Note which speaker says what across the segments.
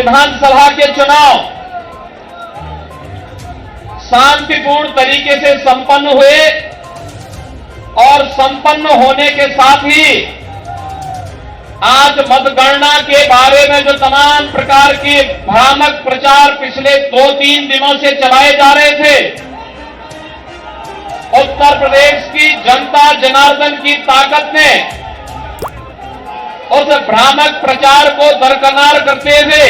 Speaker 1: विधानसभा के चुनाव शांतिपूर्ण तरीके से संपन्न हुए और संपन्न होने के साथ ही आज मतगणना के बारे में जो तमाम प्रकार के भ्रामक प्रचार पिछले 2-3 दिनों से चलाए जा रहे थे, उत्तर प्रदेश की जनता जनार्दन की ताकत ने उस भ्रामक प्रचार को दरकिनार करते हुए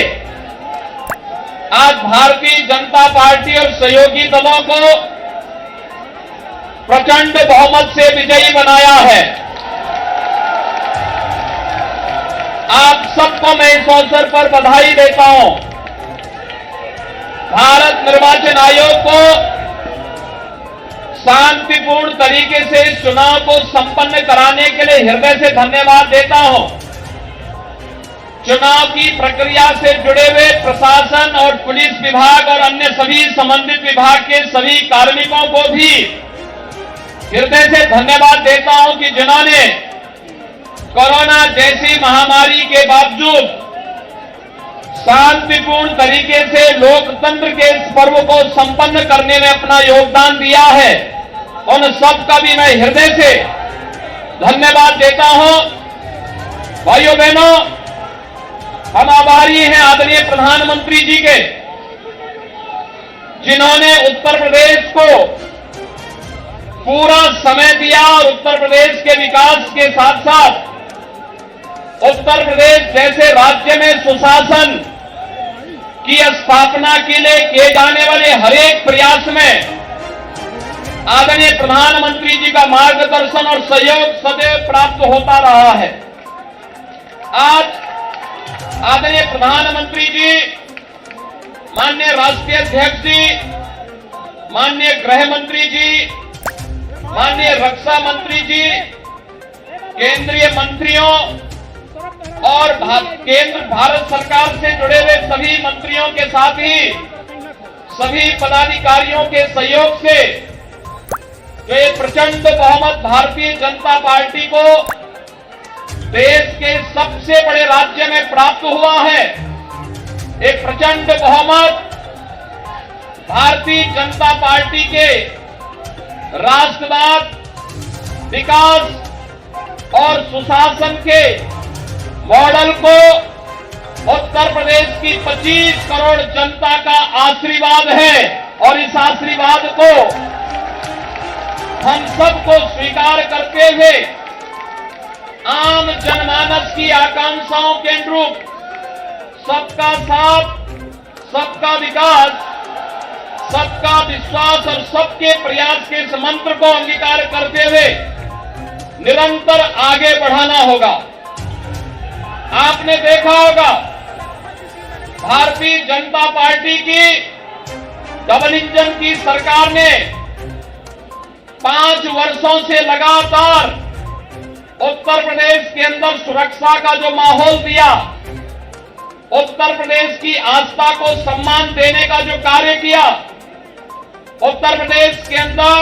Speaker 1: आज भारतीय जनता पार्टी और सहयोगी दलों को प्रचंड बहुमत से विजयी बनाया है। आप सबको मैं इस अवसर पर बधाई देता हूं। भारत निर्वाचन आयोग को शांतिपूर्ण तरीके से इस चुनाव को संपन्न कराने के लिए हृदय से धन्यवाद देता हूं। चुनाव की प्रक्रिया से जुड़े हुए प्रशासन और पुलिस विभाग और अन्य सभी संबंधित विभाग के सभी कार्मिकों को भी हृदय से धन्यवाद देता हूं कि जिन्होंने कोरोना जैसी महामारी के बावजूद शांतिपूर्ण तरीके से लोकतंत्र के इस पर्व को संपन्न करने में अपना योगदान दिया है। उन सबका भी मैं हृदय से धन्यवाद देता हूं। भाइयों बहनों, हम आभारी हैं आदरणीय प्रधानमंत्री जी के, जिन्होंने उत्तर प्रदेश को पूरा समय दिया और उत्तर प्रदेश के विकास के साथ साथ उत्तर प्रदेश जैसे राज्य में सुशासन की स्थापना के लिए किए जाने वाले हर एक प्रयास में आदरणीय प्रधानमंत्री जी का मार्गदर्शन और सहयोग सदैव प्राप्त होता रहा है। आज आदरणीय प्रधानमंत्री जी, माननीय राष्ट्रीय अध्यक्ष जी, माननीय गृह मंत्री जी, माननीय रक्षा मंत्री जी, केंद्रीय मंत्रियों और केंद्र भारत सरकार से जुड़े हुए सभी मंत्रियों के साथ ही सभी पदाधिकारियों के सहयोग से जो ये प्रचंड बहुमत भारतीय जनता पार्टी को देश के सबसे बड़े राज्य में प्राप्त हुआ है, एक प्रचंड बहुमत भारतीय जनता पार्टी के राष्ट्रवाद, विकास और सुशासन के मॉडल को उत्तर प्रदेश की 25 करोड़ जनता का आशीर्वाद है और इस आशीर्वाद को हम सबको स्वीकार करते हुए आम जनमानस की आकांक्षाओं के अनुरूप सबका साथ, सबका विकास, सबका विश्वास और सबके प्रयास के इस मंत्र को अंगीकार करते हुए निरंतर आगे बढ़ाना होगा। आपने देखा होगा भारतीय जनता पार्टी की डबल इंजन की सरकार ने 5 वर्षों से लगातार उत्तर प्रदेश के अंदर सुरक्षा का जो माहौल दिया, उत्तर प्रदेश की आस्था को सम्मान देने का जो कार्य किया, उत्तर प्रदेश के अंदर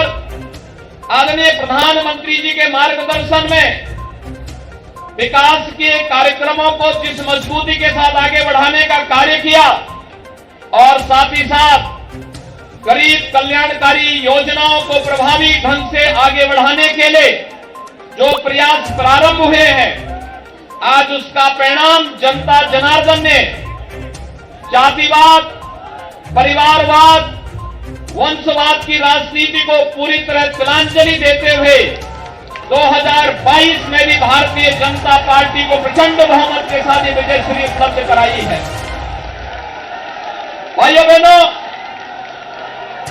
Speaker 1: आदरणीय प्रधानमंत्री जी के मार्गदर्शन में विकास के कार्यक्रमों को जिस मजबूती के साथ आगे बढ़ाने का कार्य किया और साथ ही साथ गरीब कल्याणकारी योजनाओं को प्रभावी ढंग से आगे बढ़ाने के लिए जो प्रयास प्रारंभ हुए हैं, आज उसका परिणाम जनता जनार्दन ने जातिवाद, परिवारवाद, वंशवाद की राजनीति को पूरी तरह तिलांजलि देते हुए 2022 में भी भारतीय जनता पार्टी को प्रचंड बहुमत के साथ ये विजयश्री उपलब्ध कराई है। भाइयों बहनों,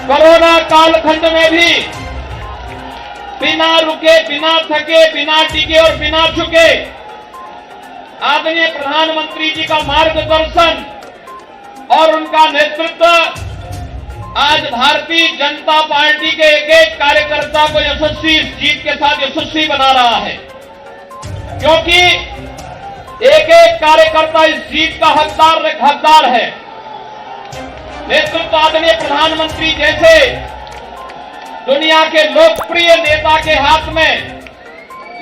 Speaker 1: कोरोना कालखंड में भी बिना रुके, बिना थके, बिना टिके और बिना झुके आदरणीय प्रधानमंत्री जी का मार्गदर्शन और उनका नेतृत्व आज भारतीय जनता पार्टी के एक एक कार्यकर्ता को यशस्वी जीत के साथ यशस्वी बना रहा है, क्योंकि एक एक कार्यकर्ता इस जीत का हकदार है। नेतृत्व आदरणीय प्रधानमंत्री जैसे दुनिया के लोकप्रिय नेता के हाथ में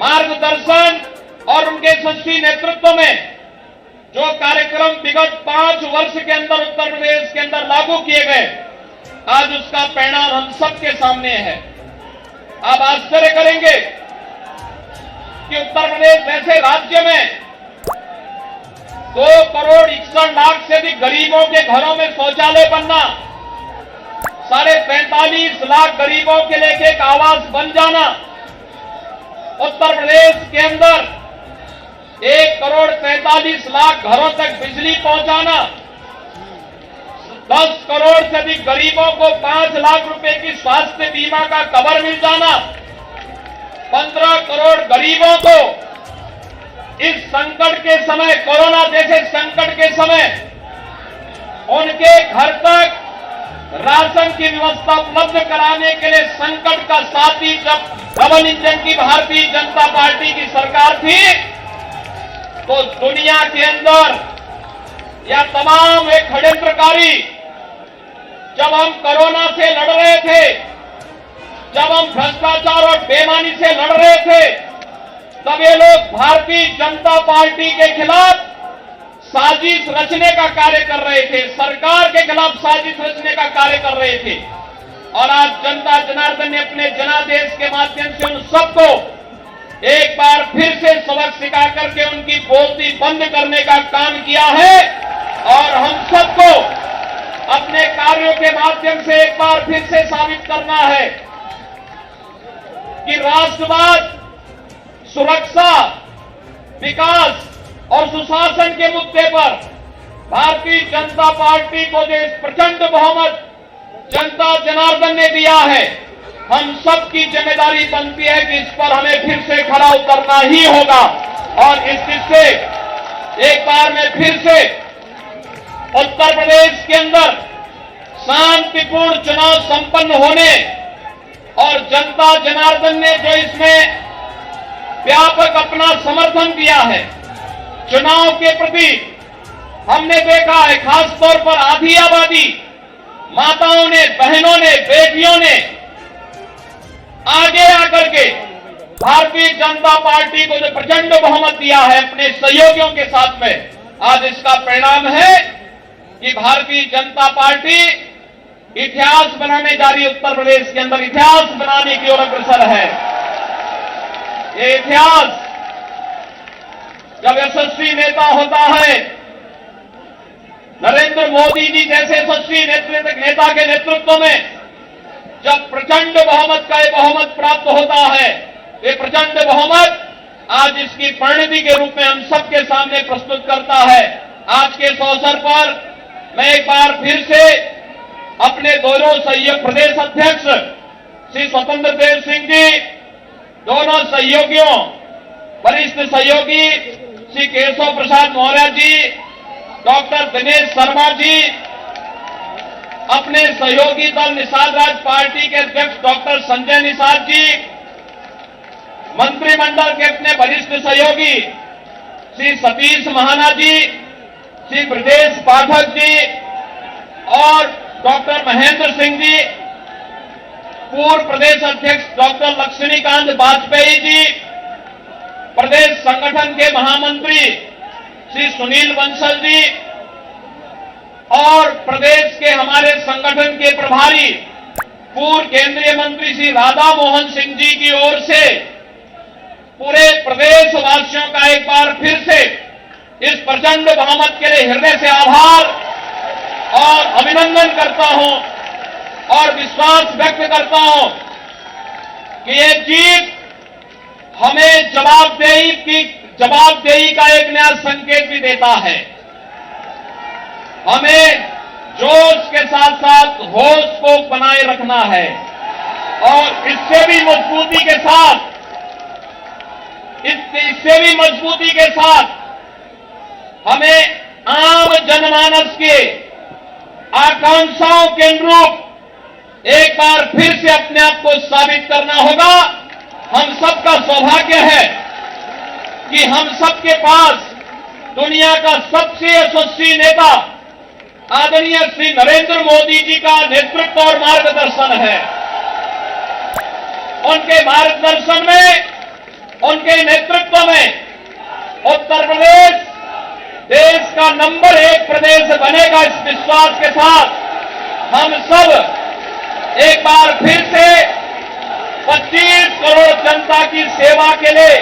Speaker 1: मार्गदर्शन और उनके यशस्वी नेतृत्व में जो कार्यक्रम विगत 5 वर्ष के अंदर उत्तर प्रदेश के अंदर लागू किए गए, आज उसका परिणाम हम सबके सामने है। आप आश्चर्य करेंगे कि उत्तर प्रदेश जैसे राज्य में 2,61,00,000 से अधिक गरीबों के घरों में शौचालय बनना, 45.5 लाख गरीबों के लिए एक आवास बन जाना, उत्तर प्रदेश के अंदर 1,43,00,000 घरों तक बिजली पहुंचाना, 10 करोड़ से अधिक गरीबों को 5 लाख रुपए की स्वास्थ्य बीमा का कवर मिल जाना, 15 करोड़ गरीबों को इस संकट के समय, कोरोना जैसे संकट के समय उनके घर तक राशन की व्यवस्था उपलब्ध कराने के लिए संकट का साथी जब डबल इंजन की भारतीय जनता पार्टी की सरकार थी, तो दुनिया के अंदर या तमाम एक षड्यंत्रकारी जब हम कोरोना से लड़ रहे थे, जब हम भ्रष्टाचार और बेईमानी से लड़ रहे थे, तब ये लोग भारतीय जनता पार्टी के खिलाफ साजिश रचने का कार्य कर रहे थे, सरकार के खिलाफ साजिश रचने का कार्य कर रहे थे। और आज जनता जनार्दन ने अपने जनादेश के माध्यम से उन सबको एक बार फिर से सबक सिखा करके उनकी बोलती बंद करने का काम किया है। और हम सबको अपने कार्यों के माध्यम से एक बार फिर से साबित करना है कि राष्ट्रवाद, सुरक्षा, विकास और सुशासन के मुद्दे पर भारतीय जनता पार्टी को जो इस प्रचंड बहुमत जनता जनार्दन ने दिया है, हम सबकी जिम्मेदारी बनती है कि इस पर हमें फिर से खरा उतरना ही होगा। और इस चीज से एक बार मैं फिर से उत्तर प्रदेश के अंदर शांतिपूर्ण चुनाव संपन्न होने और जनता जनार्दन ने जो इसमें व्यापक अपना समर्थन दिया है चुनाव के प्रति, हमने देखा है खास तौर पर आधी आबादी, माताओं ने, बहनों ने, बेटियों ने आगे आकर के भारतीय जनता पार्टी को जो प्रचंड बहुमत दिया है अपने सहयोगियों के साथ में, आज इसका परिणाम है कि भारतीय जनता पार्टी इतिहास बनाने जा रही है। उत्तर प्रदेश के अंदर इतिहास बनाने की ओर अग्रसर है। ये इतिहास जब यशस्वी नेता होता है, नरेंद्र मोदी जी जैसे यशस्वी नेता के नेतृत्व में जब प्रचंड बहुमत का ये बहुमत प्राप्त होता है, ये प्रचंड बहुमत आज इसकी परिणति के रूप में हम सबके सामने प्रस्तुत करता है। आज के इस अवसर पर मैं एक बार फिर से अपने दोनों सहयोग प्रदेश अध्यक्ष श्री स्वतंत्र देव सिंह जी, दोनों सहयोगियों, वरिष्ठ सहयोगी श्री केशव प्रसाद मौर्य जी, डॉक्टर दिनेश शर्मा जी, अपने सहयोगी दल निषाद राज पार्टी के अध्यक्ष डॉक्टर संजय निषाद जी, मंत्रिमंडल के अपने वरिष्ठ सहयोगी श्री सतीश महाना जी, श्री ब्रजेश पाठक जी और डॉक्टर महेंद्र सिंह जी, पूर्व प्रदेश अध्यक्ष डॉक्टर लक्ष्मीकांत वाजपेयी जी, प्रदेश संगठन के महामंत्री श्री सुनील बंसल जी और प्रदेश के हमारे संगठन के प्रभारी पूर्व केंद्रीय मंत्री श्री राधा मोहन सिंह जी की ओर से पूरे प्रदेश वासियों का एक बार फिर से इस प्रचंड बहुमत के लिए हृदय से आभार और अभिनंदन करता हूं और विश्वास व्यक्त करता हूं कि ये जीत हमें जवाबदेही का एक नया संकेत भी देता है। हमें जोश के साथ साथ होश को बनाए रखना है और इससे भी मजबूती के साथ हमें आम जनमानस के आकांक्षाओं के अनुरूप एक बार फिर से अपने आप को साबित करना होगा। हम सबका सौभाग्य है कि हम सबके पास दुनिया का सबसे यशस्वी नेता आदरणीय श्री नरेंद्र मोदी जी का नेतृत्व और मार्गदर्शन है। उनके मार्गदर्शन में, उनके नेतृत्व में उत्तर प्रदेश देश का नंबर 1 प्रदेश बनेगा। इस विश्वास के साथ हम सब एक बार फिर से 25 करोड़ जनता की सेवा के लिए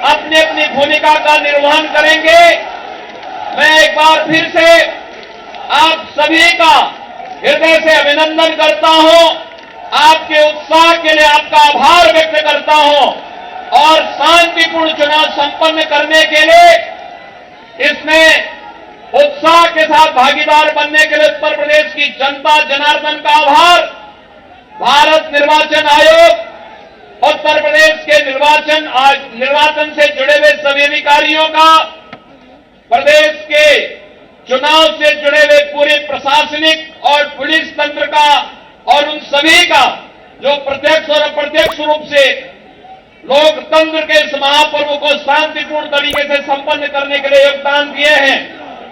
Speaker 1: अपनी अपनी भूमिका का निर्वहन करेंगे। मैं एक बार फिर से आप सभी का हृदय से अभिनंदन करता हूं, आपके उत्साह के लिए आपका आभार व्यक्त करता हूं और शांतिपूर्ण चुनाव संपन्न करने के लिए इसमें उत्साह के साथ भागीदार बनने के लिए उत्तर प्रदेश की जनता जनार्दन का आभार। भारत निर्वाचन आयोग, उत्तर प्रदेश के निर्वाचन से जुड़े हुए सभी अधिकारियों का, प्रदेश के चुनाव से जुड़े हुए पूरे प्रशासनिक और पुलिस तंत्र का और उन सभी का जो प्रत्यक्ष और अप्रत्यक्ष रूप से लोकतंत्र के इस महापर्व को शांतिपूर्ण तरीके से संपन्न करने के लिए योगदान दिए हैं,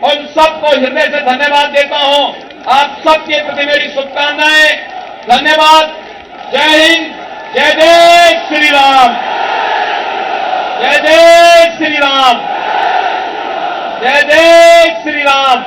Speaker 1: उन सबको हृदय से धन्यवाद देता हूं। आप सबके प्रति मेरी शुभकामनाएं। धन्यवाद। जय हिंद। जय जय श्री राम। जय जय श्री राम। जय जय श्री राम।